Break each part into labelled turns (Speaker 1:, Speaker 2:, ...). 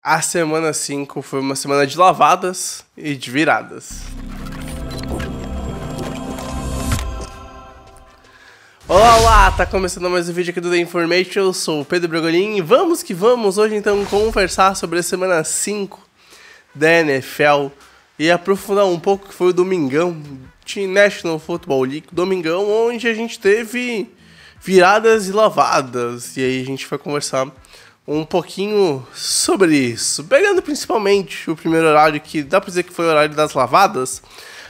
Speaker 1: A semana 5 foi uma semana de lavadas e de viradas. Olá, olá! Tá começando mais um vídeo aqui do The Information, eu sou o Pedro Bragolin e vamos que vamos hoje então conversar sobre a semana 5 da NFL e aprofundar um pouco que foi o domingão de National Football League, domingão onde a gente teve viradas e lavadas, e aí a gente vai conversar um pouquinho sobre isso, pegando principalmente o primeiro horário, que dá pra dizer que foi o horário das lavadas.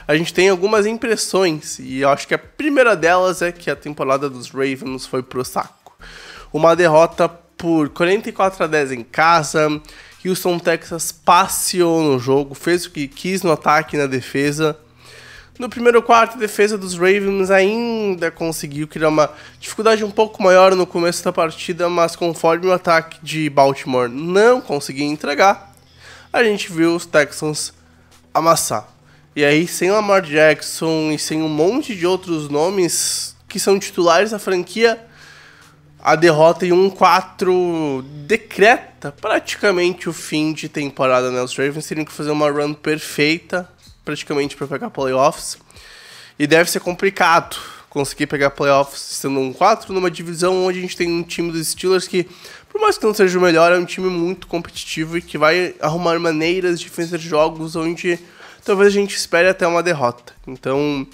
Speaker 1: A gente tem algumas impressões, e eu acho que a primeira delas é que a temporada dos Ravens foi pro saco. Uma derrota por 44-10 em casa, Houston, Texas passeou no jogo, fez o que quis no ataque e na defesa. No primeiro quarto, a defesa dos Ravens ainda conseguiu criar uma dificuldade um pouco maior no começo da partida, mas conforme o ataque de Baltimore não conseguia entregar, a gente viu os Texans amassar. E aí, sem Lamar Jackson e sem um monte de outros nomes que são titulares da franquia, a derrota em 1-4 decreta praticamente o fim de temporada, né? Os Ravens teriam que fazer uma run perfeita, praticamente para pegar playoffs, e deve ser complicado conseguir pegar playoffs estando 1-4 numa divisão onde a gente tem um time dos Steelers que, por mais que não seja o melhor, é um time muito competitivo e que vai arrumar maneiras de fazer jogos onde talvez a gente espere até uma derrota. Então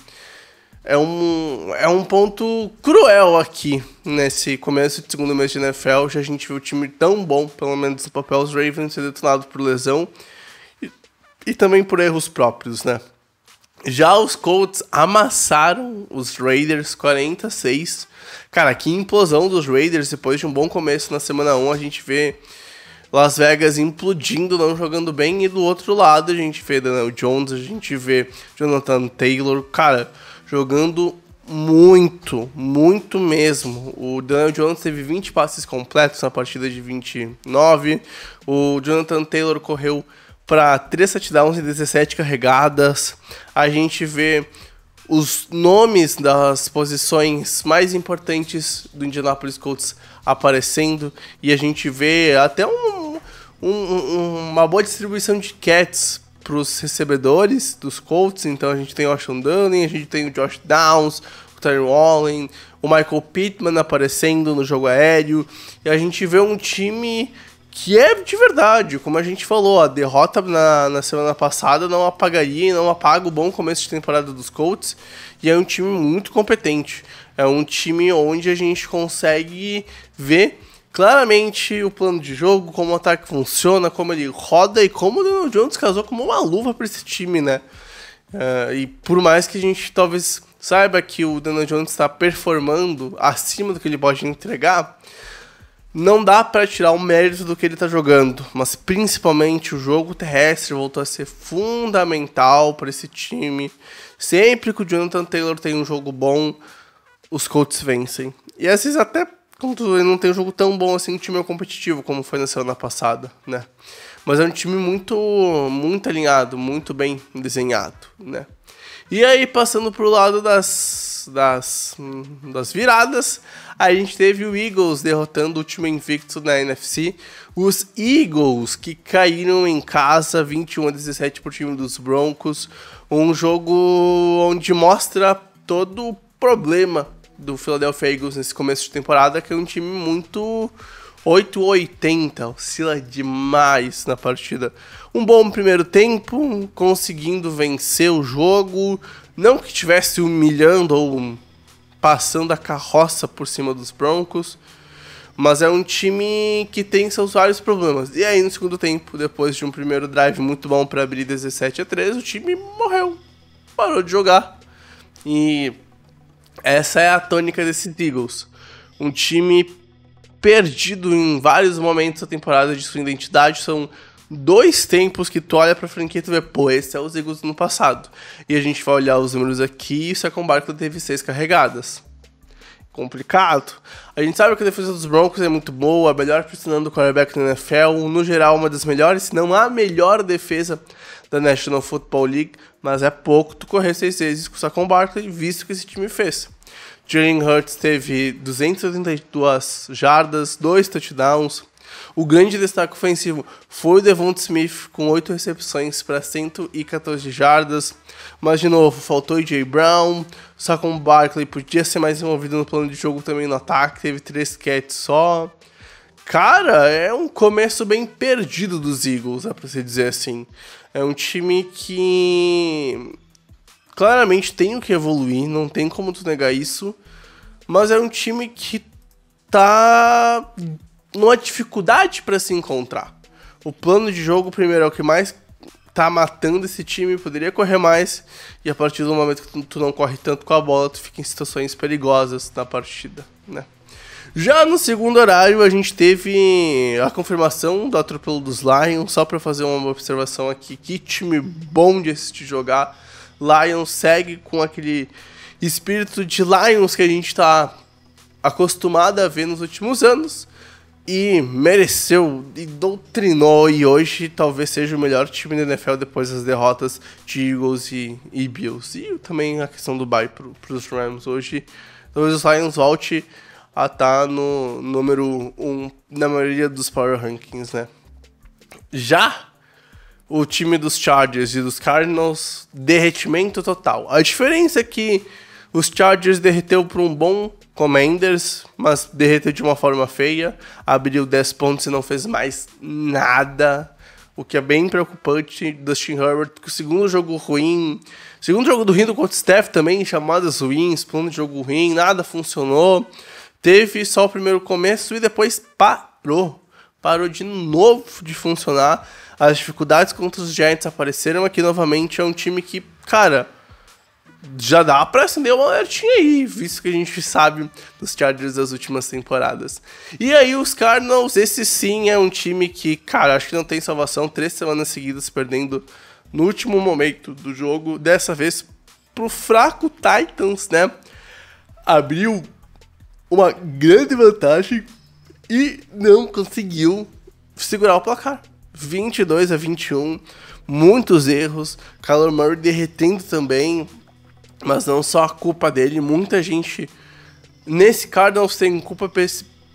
Speaker 1: é um ponto cruel aqui nesse começo de segundo mês de NFL, já a gente viu o time tão bom, pelo menos no papel, os Ravens ser detonado por lesão e também por erros próprios, né? Já os Colts amassaram os Raiders 46. Cara, que implosão dos Raiders depois de um bom começo na semana 1. A gente vê Las Vegas implodindo, não jogando bem. E do outro lado a gente vê Daniel Jones, a gente vê Jonathan Taylor. Cara, jogando muito, muito mesmo. O Daniel Jones teve 20 passes completos na partida de 29. O Jonathan Taylor correu para 3 touchdowns e 17 carregadas. A gente vê os nomes das posições mais importantes do Indianapolis Colts aparecendo, e a gente vê até uma boa distribuição de catches para os recebedores dos Colts. Então a gente tem o Ashton Dulin, a gente tem o Josh Downs, o Tyrell Allen, o Michael Pittman aparecendo no jogo aéreo, e a gente vê um time que é de verdade, como a gente falou, a derrota na semana passada não apagaria e não apaga o bom começo de temporada dos Colts, e é um time muito competente, é um time onde a gente consegue ver claramente o plano de jogo, como o ataque funciona, como ele roda e como o Daniel Jones casou como uma luva para esse time, né? E por mais que a gente talvez saiba que o Daniel Jones está performando acima do que ele pode entregar, não dá para tirar o mérito do que ele tá jogando, mas principalmente o jogo terrestre voltou a ser fundamental para esse time. Sempre que o Jonathan Taylor tem um jogo bom, os Colts vencem. E às vezes até quando ele não tem um jogo tão bom assim, o time é competitivo, como foi na semana passada, né? Mas é um time muito alinhado, muito bem desenhado, né? E aí, passando pro lado das viradas, a gente teve o Eagles derrotando o time invicto na NFC. Os Eagles que caíram em casa 21-17 pro time dos Broncos. Um jogo onde mostra todo o problema do Philadelphia Eagles nesse começo de temporada, que é um time muito 880, oscila demais na partida. Um bom primeiro tempo, conseguindo vencer o jogo, não que estivesse humilhando ou passando a carroça por cima dos Broncos, mas é um time que tem seus vários problemas. E aí no segundo tempo, depois de um primeiro drive muito bom para abrir 17-3, o time morreu, parou de jogar. E essa é a tônica desses Eagles, um time perdido em vários momentos da temporada de sua identidade. São dois tempos que tu olha pra franquia e tu vê, pô, esse é os Eagles do ano passado. E a gente vai olhar os números aqui e o Saquon Barkley teve 6 carregadas. Complicado. A gente sabe que a defesa dos Broncos é muito boa, a melhor pressionando o quarterback na NFL, no geral uma das melhores, se não a melhor defesa da National Football League, mas é pouco tu correr 6 vezes com o Saquon Barkley, visto o que esse time fez. Jalen Hurts teve 282 jardas, 2 touchdowns. O grande destaque ofensivo foi o Devonta Smith, com 8 recepções para 114 jardas. Mas, de novo, faltou o A.J. Brown. Saquon Barkley podia ser mais envolvido no plano de jogo também no ataque. Teve 3 catches só. Cara, é um começo bem perdido dos Eagles, dá pra se dizer assim. É um time que claramente tem o que evoluir, não tem como tu negar isso. Mas é um time que tá numa dificuldade para se encontrar. O plano de jogo, primeiro, é o que mais tá matando esse time, poderia correr mais, e a partir do momento que tu não corre tanto com a bola, tu fica em situações perigosas na partida, né? Já no segundo horário, a gente teve a confirmação do atropelo dos Lions, só para fazer uma observação aqui, que time bom de assistir jogar. Lions segue com aquele espírito de Lions que a gente tá acostumado a ver nos últimos anos, e mereceu, e doutrinou, e hoje talvez seja o melhor time da NFL depois das derrotas de Eagles e Bills. E também a questão do bye pros Rams. Hoje, talvez os Lions volte a estar no número 1 na maioria dos Power Rankings, né? Já o time dos Chargers e dos Cardinals, derretimento total. A diferença é que os Chargers derreteu por um bom Commanders, mas derreteu de uma forma feia, abriu 10 pontos e não fez mais nada, o que é bem preocupante. Dustin Herbert, que o segundo jogo ruim, segundo jogo do contra o Steph também, chamadas ruins, plano de jogo ruim, nada funcionou, teve só o primeiro começo e depois parou de novo de funcionar. As dificuldades contra os Giants apareceram aqui novamente. É um time que, cara, já dá pra acender uma alertinha aí, visto que a gente sabe dos Chargers das últimas temporadas. E aí os Cardinals, esse sim é um time que, cara, acho que não tem salvação. 3 semanas seguidas perdendo no último momento do jogo, dessa vez pro fraco Titans, né? Abriu uma grande vantagem e não conseguiu segurar o placar. 22-21, muitos erros, Kyler Murray derretendo também, mas não só a culpa dele, muita gente nesse Cardinals tem culpa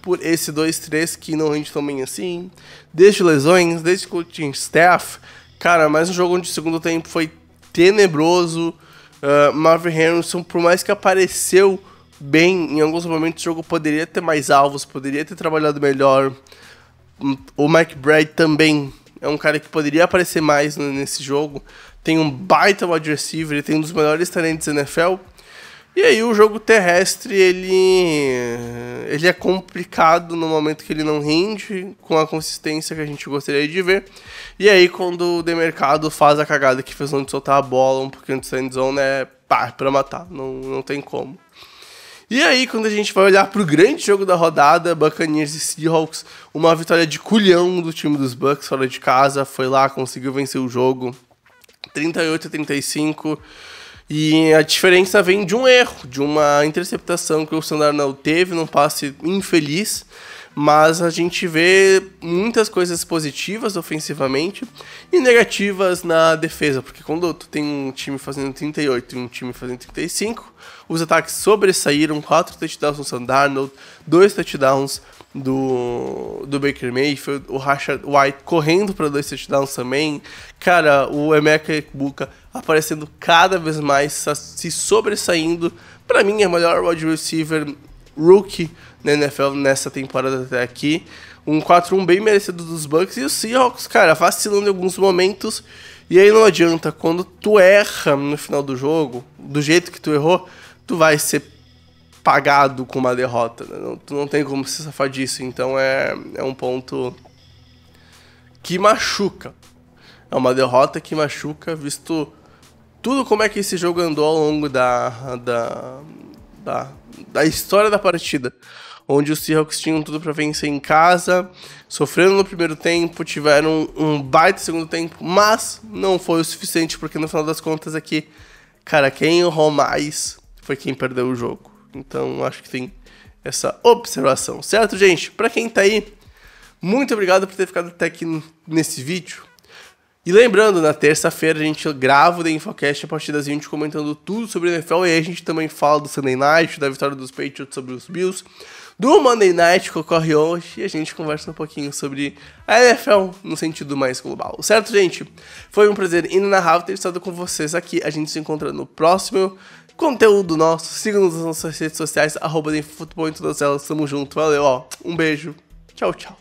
Speaker 1: por esse 2-3 que não rende tão bem assim, desde lesões, desde coaching staff. Cara, mais um jogo onde o segundo tempo foi tenebroso. Marvin Harrison, por mais que apareceu bem, em alguns momentos o jogo poderia ter mais alvos, poderia ter trabalhado melhor. O Mike Brady também é um cara que poderia aparecer mais nesse jogo. Tem um baita wide receiver, ele tem um dos melhores talentos da NFL. E aí o jogo terrestre, ele é complicado no momento que ele não rende com a consistência que a gente gostaria de ver. E aí quando o Demercado faz a cagada que fez onde soltar a bola um pouquinho antes da endzone, é pra matar, não tem como. E aí, quando a gente vai olhar pro grande jogo da rodada, Buccaneers e Seahawks, uma vitória de culhão do time dos Bucs fora de casa, foi lá, conseguiu vencer o jogo, 38-35, e a diferença vem de um erro, de uma interceptação que o Sam Darnold teve num passe infeliz, mas a gente vê muitas coisas positivas ofensivamente e negativas na defesa, porque quando tu tem um time fazendo 38 e um time fazendo 35, os ataques sobressaíram, 4 touchdowns no Sam Darnold, 2 touchdowns do Baker Mayfield, o Rashad White correndo para 2 touchdowns também, cara, o Emeka Egbuka aparecendo cada vez mais, se sobressaindo. Para mim é o melhor wide receiver rookie na NFL nessa temporada até aqui. Um 4-1 bem merecido dos Bucks. E os Seahawks, cara, vacilando em alguns momentos. E aí não adianta, quando tu erra no final do jogo, do jeito que tu errou, tu vai ser pagado com uma derrota, né? Tu não tem como se safar disso. Então é um ponto que machuca. É uma derrota que machuca, visto tudo como é que esse jogo andou ao longo da história da partida, onde os Seahawks tinham tudo para vencer em casa, sofreram no primeiro tempo, tiveram um baita segundo tempo, mas não foi o suficiente, porque no final das contas aqui, cara, quem errou mais foi quem perdeu o jogo. Então acho que tem essa observação, certo, gente? Para quem tá aí, muito obrigado por ter ficado até aqui nesse vídeo. E lembrando, na terça-feira a gente grava o The Infocast a partir das 20 comentando tudo sobre a NFL, e aí a gente também fala do Sunday Night, da vitória dos Patriots sobre os Bills, do Monday Night que ocorre hoje e a gente conversa um pouquinho sobre a NFL no sentido mais global, certo, gente? Foi um prazer inenarrável ter estado com vocês aqui. A gente se encontra no próximo conteúdo nosso. Siga-nos nas nossas redes sociais, @futebol em todas elas. Tamo junto, valeu, ó. Um beijo, tchau, tchau.